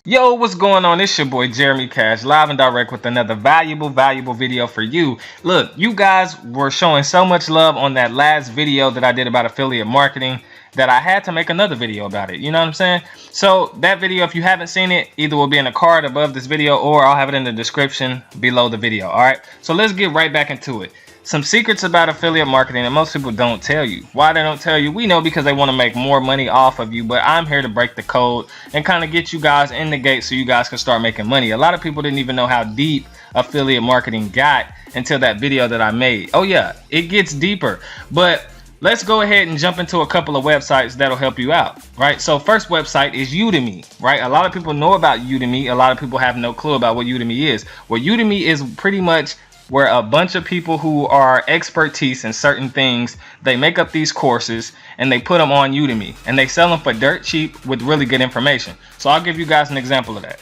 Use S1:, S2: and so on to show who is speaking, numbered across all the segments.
S1: Yo, what's going on? It's your boy Jeremy Cash, live and direct with another valuable video for you. Look, you guys were showing so much love on that last video that I did about affiliate marketing that I had to make another video about it. You know what I'm saying? So that video, if you haven't seen it, either will be in a card above this video or I'll have it in the description below the video. All right, so let's get right back into it. Some secrets about affiliate marketing that most people don't tell you. Why they don't tell you, we know, because they want to make more money off of you, but I'm here to break the code and kind of get you guys in the gate so you guys can start making money. A lot of people didn't even know how deep affiliate marketing got until that video that I made. Oh yeah, it gets deeper, but let's go ahead and jump into a couple of websites that'll help you out, right? So first website is Udemy, right? A lot of people know about Udemy. A lot of people have no clue about what Udemy is. Well, Udemy is pretty much where a bunch of people who are expertise in certain things, they make up these courses and they put them on Udemy and they sell them for dirt cheap with really good information. So I'll give you guys an example of that.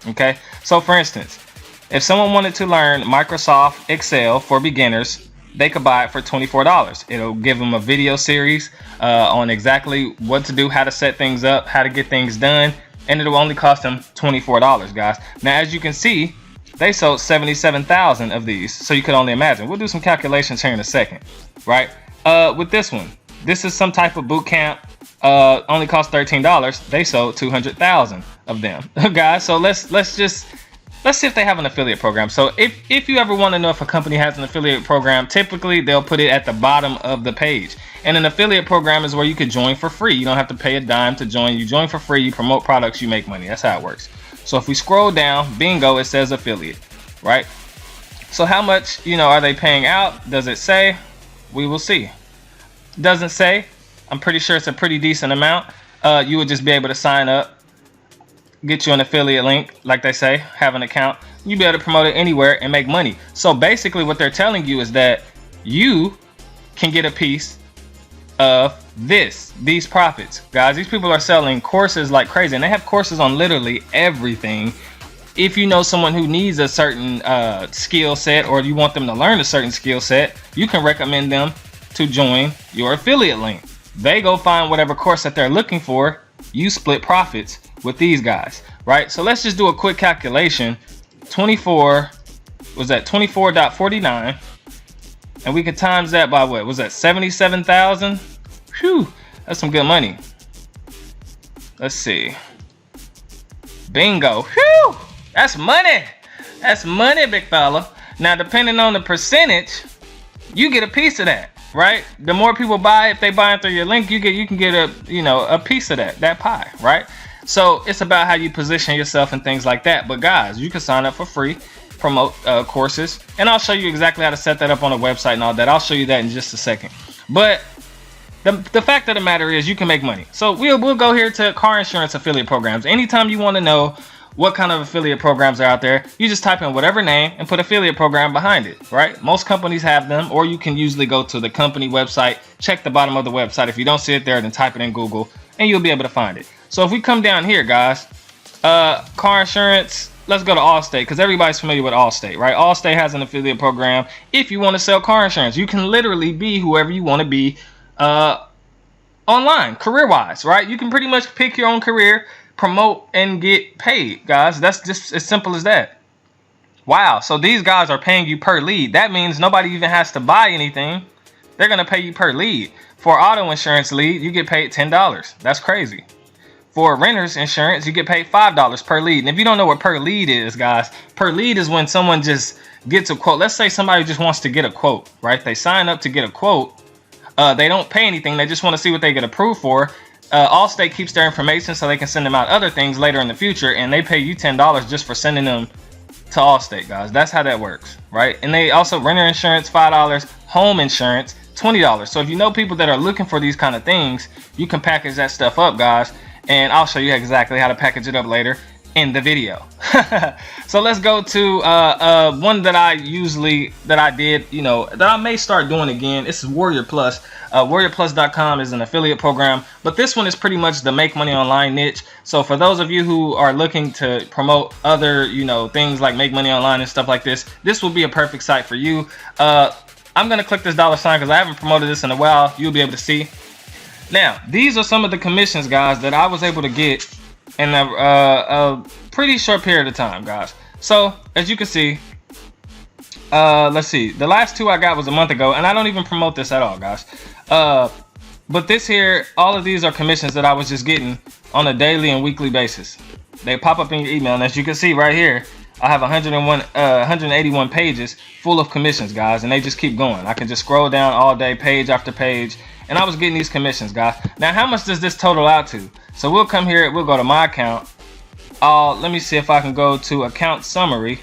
S1: Okay, so for instance, if someone wanted to learn Microsoft Excel for beginners, they could buy it for $24. It'll give them a video series on exactly what to do, how to set things up, how to get things done, and it'll only cost them $24, guys. Now, as you can see, they sold 77,000 of these, so you could only imagine. We'll do some calculations here in a second, right? With this one, this is some type of boot camp, only cost $13. They sold 200,000 of them, guys. So let's see if they have an affiliate program. So if you ever want to know if a company has an affiliate program, typically they'll put it at the bottom of the page. And an affiliate program is where you could join for free. You don't have to pay a dime to join. You join for free, you promote products, you make money. That's how it works. So if we scroll down, bingo, it says affiliate, right? So how much, are they paying out? Does it say? We will see. Doesn't say. I'm pretty sure it's a pretty decent amount. You would just be able to sign up, get you an affiliate link, like they say, have an account. You'd be able to promote it anywhere and make money. So basically what they're telling you is that you can get a piece of these profits, guys. These people are selling courses like crazy, and they have courses on literally everything. If you know someone who needs a certain skill set, or you want them to learn a certain skill set, you can recommend them to join your affiliate link. They go find whatever course that they're looking for. You split profits with these guys, right? So let's just do a quick calculation. 24 was that 24.49, and we could times that by what was that, 77,000? Whew, that's some good money. Let's see. Bingo. Whew, that's money. That's money, big fella. Now, depending on the percentage, you get a piece of that, right? The more people buy, if they buy it through your link, you can get a piece of that pie, right? So it's about how you position yourself and things like that. But guys, you can sign up for free, promote courses, and I'll show you exactly how to set that up on a website and all that. I'll show you that in just a second. But the fact of the matter is, you can make money. So we'll go here to car insurance affiliate programs. Anytime you want to know what kind of affiliate programs are out there, you just type in whatever name and put affiliate program behind it, right? Most companies have them, or you can usually go to the company website, check the bottom of the website. If you don't see it there, then type it in Google and you'll be able to find it. So if we come down here, guys, car insurance, let's go to Allstate, because everybody's familiar with Allstate, right? Allstate has an affiliate program. If you want to sell car insurance, you can literally be whoever you want to be online, career-wise, right? You can pretty much pick your own career, promote, and get paid, guys. That's just as simple as that. Wow, so these guys are paying you per lead. That means nobody even has to buy anything. They're going to pay you per lead. For auto insurance lead, you get paid $10. That's crazy. For renter's insurance, you get paid $5 per lead. And if you don't know what per lead is, guys, per lead is when someone just gets a quote. Let's say somebody just wants to get a quote, right? They sign up to get a quote. They don't pay anything. They just want to see what they get approved for. Allstate keeps their information so they can send them out other things later in the future, and they pay you $10 just for sending them to Allstate, guys. That's how that works, right? And they also, renter insurance $5, home insurance $20. So if you know people that are looking for these kind of things, you can package that stuff up, guys, and I'll show you exactly how to package it up later in the video. So let's go to one that I did, that I may start doing again. This is Warrior Plus. WarriorPlus.com is an affiliate program, but this one is pretty much the make money online niche. So for those of you who are looking to promote other, things like make money online and stuff like this, this will be a perfect site for you. I'm gonna click this $sign because I haven't promoted this in a while. You'll be able to see. Now, these are some of the commissions, guys, that I was able to get in the pretty short period of time, guys. So as you can see, let's see, the last 2 I got was a month ago, and I don't even promote this at all, guys. But this here, all of these are commissions that I was just getting on a daily and weekly basis. They pop up in your email, and as you can see right here, I have 181 pages full of commissions, guys, and they just keep going. I can just scroll down all day, page after page, and I was getting these commissions, guys. Now, how much does this total out to? So we'll come here, we'll go to my account. Let me see if I can go to account summary,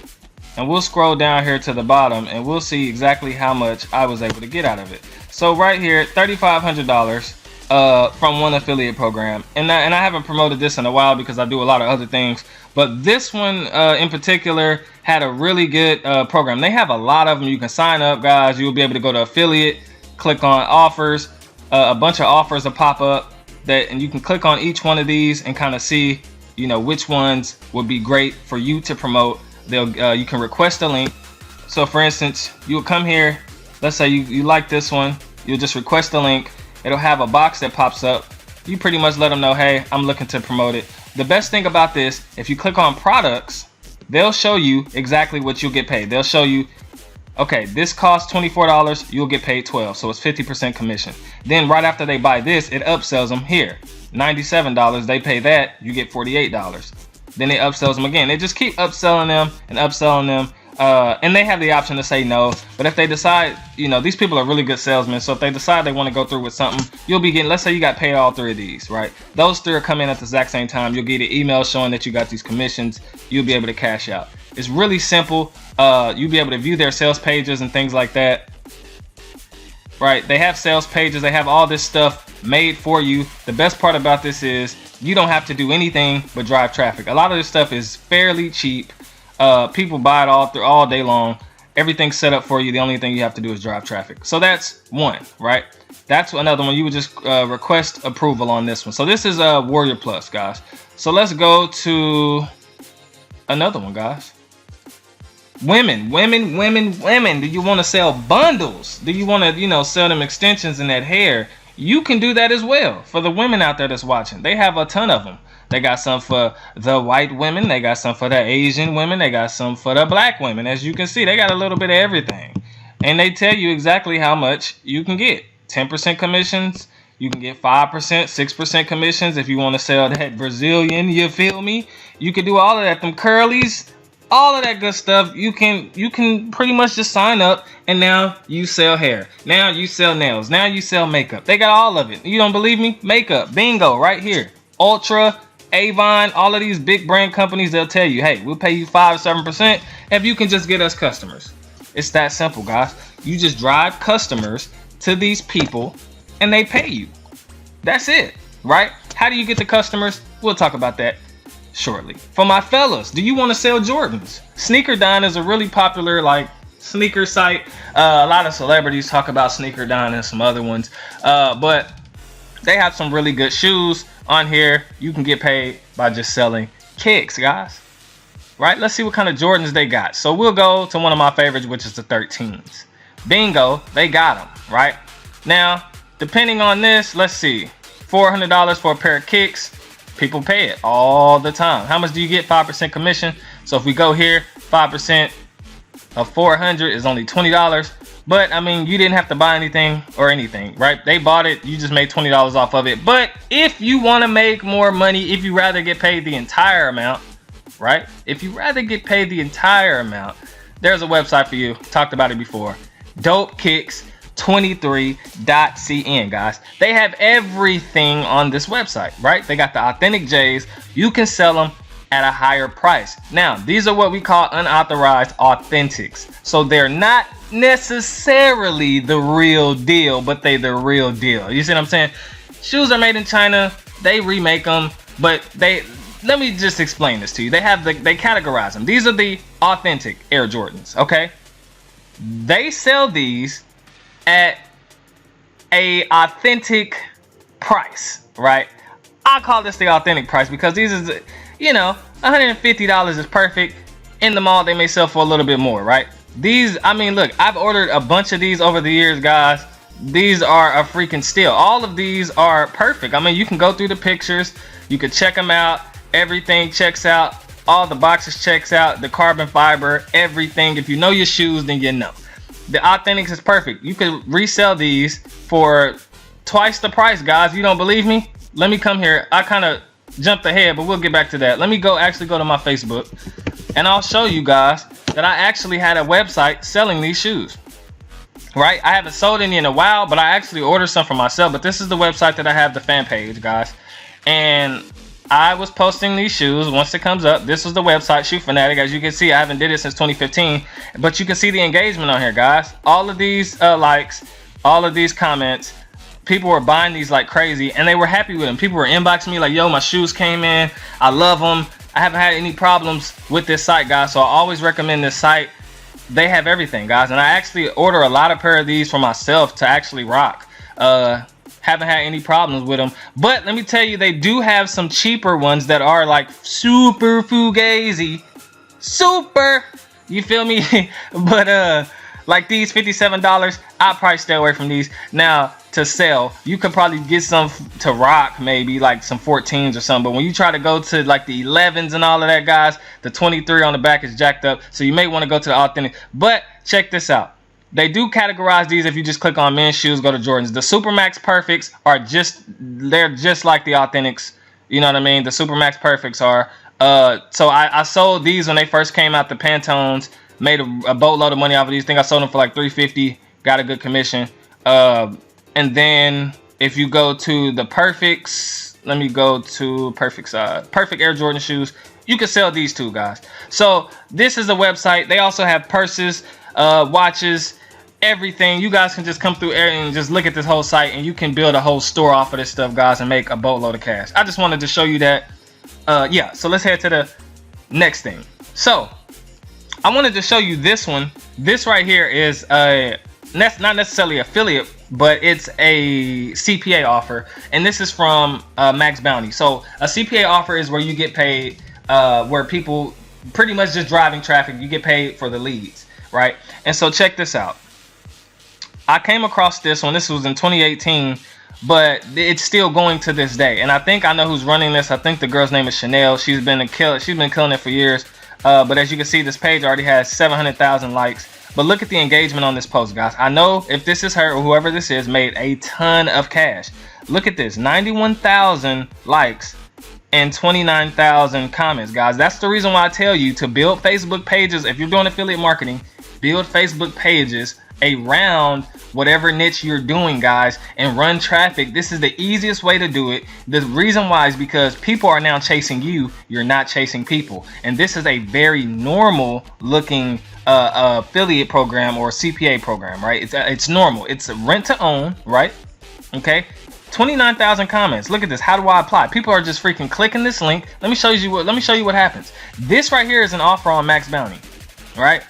S1: and we'll scroll down here to the bottom, and we'll see exactly how much I was able to get out of it. So right here, $3,500 from one affiliate program, and I haven't promoted this in a while because I do a lot of other things, but this one in particular had a really good program. They have a lot of them. You can sign up, guys. You'll be able to go to affiliate, click on offers, a bunch of offers will pop up, and you can click on each one of these and kind of see, you know, which ones would be great for you to promote. You can request a link. So for instance, you'll come here, let's say you like this one, you'll just request a link. It'll have a box that pops up. You pretty much let them know, hey, I'm looking to promote it. The best thing about this, if you click on products, they'll show you exactly what you'll get paid. They'll show you, okay, this costs $24, you'll get paid $12, so it's 50% commission. Then right after they buy this, it upsells them here. $97, they pay that, you get $48. Then it upsells them again. They just keep upselling them and upselling them. And they have the option to say no, but if they decide, you know, these people are really good salesmen, so if they decide they want to go through with something, you'll be getting, let's say you got paid all 3 of these, right? Those 3 are coming at the exact same time. You'll get an email showing that you got these commissions. You'll be able to cash out. It's really simple. You'll be able to view their sales pages and things like that, right? They have sales pages. They have all this stuff made for you. The best part about this is you don't have to do anything but drive traffic. A lot of this stuff is fairly cheap. People buy it all day long. Everything's set up for you. The only thing you have to do is drive traffic. So that's one, right? That's another one. You would just request approval on this one. So this is Warrior Plus, guys. So let's go to another one, guys. Women. Do you want to sell bundles? Do you want to, you know, sell them extensions and that hair? You can do that as well. For the women out there that's watching, they have a ton of them. They got some for the white women. They got some for the Asian women. They got some for the black women. As you can see, they got a little bit of everything. And they tell you exactly how much you can get. 10% commissions. You can get 5%, 6% commissions if you want to sell that Brazilian, you feel me? You can do all of that. Them curlies, all of that good stuff. You can pretty much just sign up, and now you sell hair. Now you sell nails. Now you sell makeup. They got all of it. You don't believe me? Makeup. Bingo, right here. Ultra, Avon, all of these big brand companies, they'll tell you, hey, we'll pay you 5-7% if you can just get us customers. It's that simple, guys. You just drive customers to these people and they pay you. That's it, right? How do you get the customers? We'll talk about that shortly. For my fellas, do you want to sell Jordans? Sneakerdine is a really popular sneaker site. A lot of celebrities talk about Sneakerdine and some other ones, but they have some really good shoes on here. You can get paid by just selling kicks, guys. Right? Let's see what kind of Jordans they got. So we'll go to one of my favorites, which is the 13s. Bingo, they got them, right? Now, depending on this, let's see. $400 for a pair of kicks. People pay it all the time. How much do you get? 5% commission. So if we go here, 5% of 400 is only $20. But I mean, you didn't have to buy anything, right? They bought it, you just made $20 off of it. But if you want to make more money, if you rather get paid the entire amount, right? If you rather get paid the entire amount, there's a website for you. Talked about it before. DopeKicks23.cn, guys. They have everything on this website, right? They got the authentic J's. You can sell them at a higher price. Now, these are what we call unauthorized authentics. So they're not necessarily the real deal, but they the real deal. You see what I'm saying? Shoes are made in China. They remake them, but let me just explain this to you. They categorize them. These are the authentic Air Jordans, okay? They sell these at a authentic price, right? I call this the authentic price because these is, you know, $150 is perfect. In the mall, they may sell for a little bit more, right? These, I mean, look, I've ordered a bunch of these over the years, guys. These are a freaking steal. All of these are perfect. I mean, you can go through the pictures. You can check them out. Everything checks out. All the boxes checks out, the carbon fiber, everything. If you know your shoes, then you know. The Authentics is perfect. You can resell these for twice the price, guys. You don't believe me? Let me come here. I kind of jumped ahead, but we'll get back to that. Let me actually go to my Facebook, and I'll show you guys that I actually had a website selling these shoes. Right? I haven't sold any in a while, but I actually ordered some for myself. But this is the website that I have, the fan page, guys. And I was posting these shoes once it comes up. This was the website, Shoe Fanatic. As you can see, I haven't did it since 2015, but you can see the engagement on here, guys. All of these likes, all of these comments, people were buying these like crazy, and they were happy with them. People were inboxing me like, yo, my shoes came in, I love them. I haven't had any problems with this site, guys, so I always recommend this site. They have everything, guys, and I actually order a lot of pair of these for myself to actually rock. Haven't had any problems with them, but let me tell you, they do have some cheaper ones that are like super fugazi, super, you feel me? But like these $57, I'll probably stay away from these. Now to sell, you could probably get some to rock, maybe like some 14s or something, but when you try to go to like the 11s and all of that, guys, the 23 on the back is jacked up, so you may want to go to the Authentic. But check this out. They do categorize these. If you just click on men's shoes, go to Jordans. The Supermax Perfects are they're just like the Authentics. You know what I mean? The Supermax Perfects are. So I sold these when they first came out, the Pantones. Made a boatload of money off of these. I think I sold them for like $350. Got a good commission. And then if you go to the Perfects, let me go to Perfect Air Jordan shoes. You can sell these too, guys. So this is the website. They also have purses, watches, everything. You guys can just come through and just look at this whole site, and you can build a whole store off of this stuff, guys, and make a boatload of cash. I just wanted to show you that. Yeah, so let's head to the next thing. So I wanted to show you this one. This right here is that's not necessarily affiliate, but it's a CPA offer, and this is from Max Bounty. So a CPA offer is where you get paid, where people pretty much just driving traffic. You get paid for the leads, right? And so check this out. I came across this one. This was in 2018, but it's still going to this day. And I think I know who's running this. I think the girl's name is Chanel. She's been killing it for years. But as you can see, this page already has 700,000 likes. But look at the engagement on this post, guys. I know if this is her or whoever this is, made a ton of cash. Look at this, 91,000 likes and 29,000 comments, guys. That's the reason why I tell you to build Facebook pages. If you're doing affiliate marketing, build Facebook pages around whatever niche you're doing, guys, and run traffic. This is the easiest way to do it. The reason why is because people are now chasing you. You're not chasing people, and this is a very normal looking affiliate program or CPA program, right? It's normal. It's a rent to own, right? Okay. 29,000 comments. Look at this. How do I apply? People are just freaking clicking this link. Let me show you what happens. This right here is an offer on Max Bounty, right?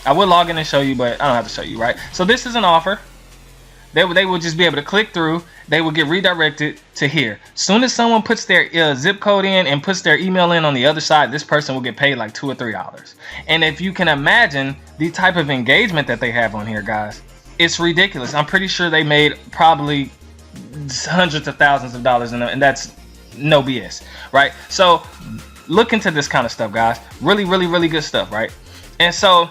S1: I would log in and show you, but I don't have to show you, right? So this is an offer. They would just be able to click through. They will get redirected to here. Soon as someone puts their zip code in and puts their email in on the other side, this person will get paid like $2 or $3. And if you can imagine the type of engagement that they have on here, guys, it's ridiculous. I'm pretty sure they made probably hundreds of thousands of dollars, and that's no BS, right? So look into this kind of stuff, guys. Really, really, really good stuff, right? And so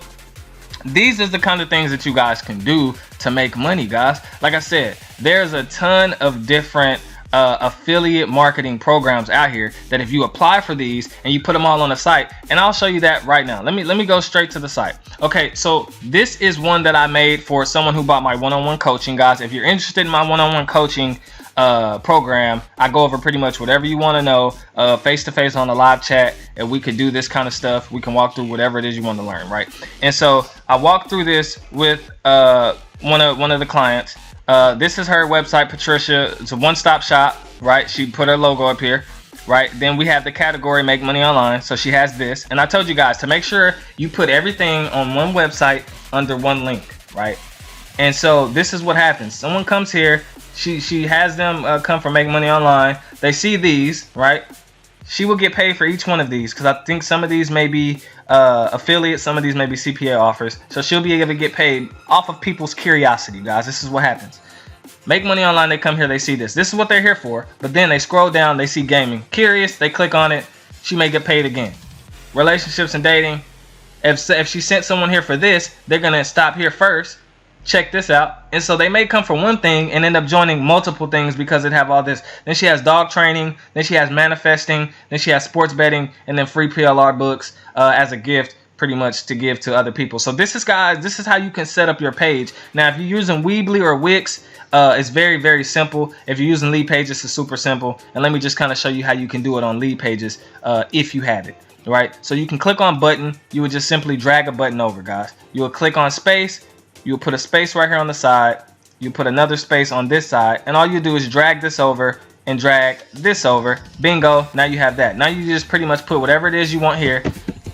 S1: these is the kind of things that you guys can do to make money, guys. Like I said, there's a ton of different affiliate marketing programs out here that if you apply for these and you put them all on the site, and I'll show you that right now. Let me go straight to the site. Okay, so this is one that I made for someone who bought my one-on-one coaching, guys. If you're interested in my one-on-one coaching program, I go over pretty much whatever you want to know face-to-face on a live chat, and we could do this kind of stuff. We can walk through whatever it is you want to learn, right? And so I walked through this with one of the clients. This is her website, Patricia. It's a one-stop shop, right? She put her logo up here, right? Then we have the category Make Money Online. So she has this, and I told you guys to make sure you put everything on one website under one link, right? And so this is what happens. Someone comes here. She has them come from Make Money Online. They see these, right? She will get paid for each one of these, because I think some of these may be affiliates, some of these may be CPA offers. So she'll be able to get paid off of people's curiosity, guys. This is what happens. Make Money Online, they come here, they see this. This is what they're here for. But then they scroll down, they see gaming. Curious, they click on it. She may get paid again. relationships and dating. If she sent someone here for this, they're gonna stop here first, check this out, and so they may come for one thing and end up joining multiple things because it have all this. Then she has dog training, then she has manifesting, then she has sports betting, and then free PLR books as a gift, pretty much to give to other people. So this is, guys, this is how you can set up your page. Now, if you're using Weebly or Wix, it's very, very simple. If you're using Lead Pages, it's super simple. And let me just kind of show you how you can do it on Lead Pages if you have it. Right, so you can click on button. You would just simply drag a button over, guys. You will click on space. You'll put a space right here on the side. You put another space on this side, and all you do is drag this over and drag this over. Bingo, now you have that. Now you just pretty much put whatever it is you want here.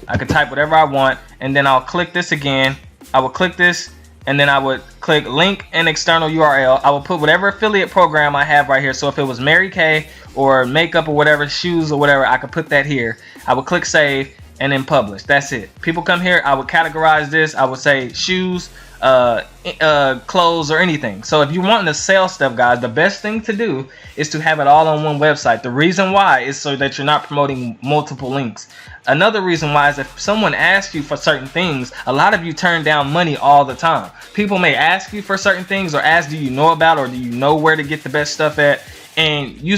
S1: I can type whatever I want, and then I'll click this again. I will click this, and then I would click link and external URL. I will put whatever affiliate program I have right here. So if it was Mary Kay or makeup or whatever, shoes or whatever, I could put that here. I would click save and then publish. That's it. People come here, I would categorize this. I would say shoes, clothes, or anything. So if you're wanting to sell stuff, guys, the best thing to do is to have it all on one website. The reason why is so that you're not promoting multiple links. Another reason why is if someone asks you for certain things, a lot of you turn down money all the time. People may ask you for certain things or ask, do you know about, or do you know where to get the best stuff at? And you'll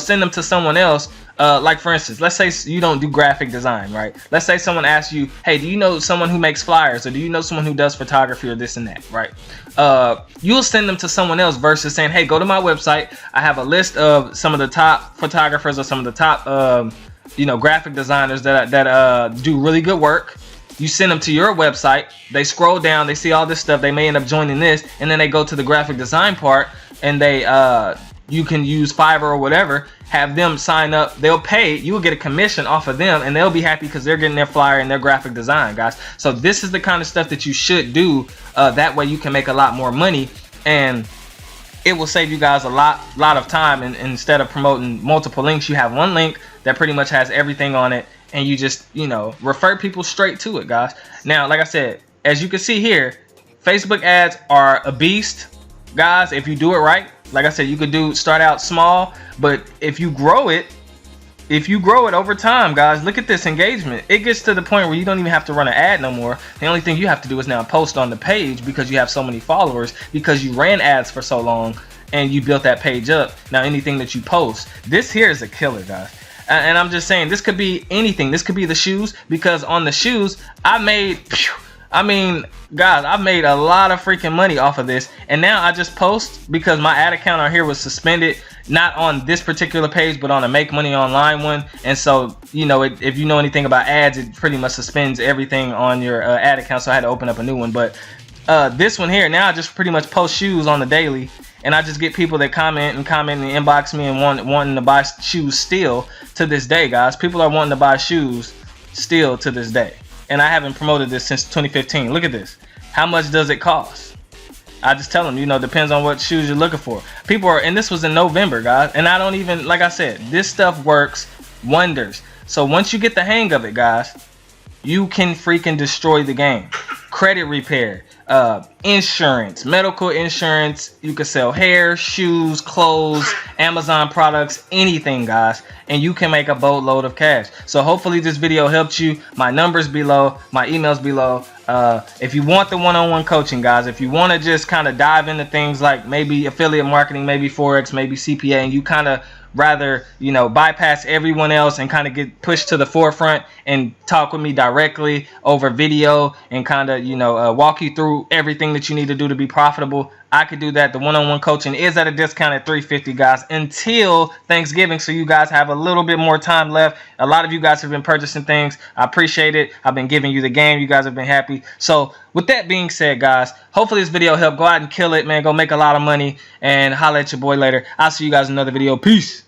S1: send them to someone else. Like for instance, let's say you don't do graphic design, right? Let's say someone asks you, hey, do you know someone who makes flyers, or do you know someone who does photography, or this and that, right? You'll send them to someone else versus saying, hey, go to my website. I have a list of some of the top photographers or some of the top graphic designers that do really good work. You send them to your website, they scroll down, they see all this stuff, they may end up joining this, and then they go to the graphic design part, and they you can use Fiverr or whatever, have them sign up, they'll pay, you will get a commission off of them, and they'll be happy because they're getting their flyer and their graphic design, guys. So this is the kind of stuff that you should do. That way you can make a lot more money, and it will save you guys a lot of time. And instead of promoting multiple links, you have one link that pretty much has everything on it, and you just refer people straight to it, guys. Now, like I said, as you can see here, Facebook ads are a beast, guys, if you do it right. Like I said, you could start out small, but if you grow it over time, guys, look at this engagement. It gets to the point where you don't even have to run an ad no more. The only thing you have to do is now post on the page because you have so many followers, because you ran ads for so long and you built that page up. Now anything that you post, this here is a killer, guys. And I'm just saying, this could be anything. This could be the shoes, because on the shoes, I've made a lot of freaking money off of this. And now I just post because my ad account on here was suspended, not on this particular page, but on a Make Money Online one. And so, if you know anything about ads, it pretty much suspends everything on your ad account. So I had to open up a new one. But this one here, now I just pretty much post shoes on the daily. And I just get people that comment and inbox me and wanting to buy shoes still to this day, guys. People are wanting to buy shoes still to this day. And I haven't promoted this since 2015. Look at this. How much does it cost? I just tell them, depends on what shoes you're looking for. People are, and this was in November, guys. And I don't even, like I said, this stuff works wonders. So once you get the hang of it, guys, you can freaking destroy the game. Credit repair, insurance, medical insurance. You can sell hair, shoes, clothes, Amazon products, anything, guys, and you can make a boatload of cash. So hopefully this video helped you. My number's below, my email's below. If you want the one-on-one coaching, guys, if you want to just kind of dive into things like maybe affiliate marketing, maybe Forex, maybe CPA, and you kind of rather bypass everyone else and kind of get pushed to the forefront and talk with me directly over video and kind of walk you through everything that you need to do to be profitable, I could do that. The one-on-one coaching is at a discount at $350, guys, until Thanksgiving, so you guys have a little bit more time left. A lot of you guys have been purchasing things. I appreciate it. I've been giving you the game. You guys have been happy. So with that being said, guys, hopefully this video helped. Go out and kill it, man. Go make a lot of money, and holla at your boy later. I'll see you guys in another video. Peace.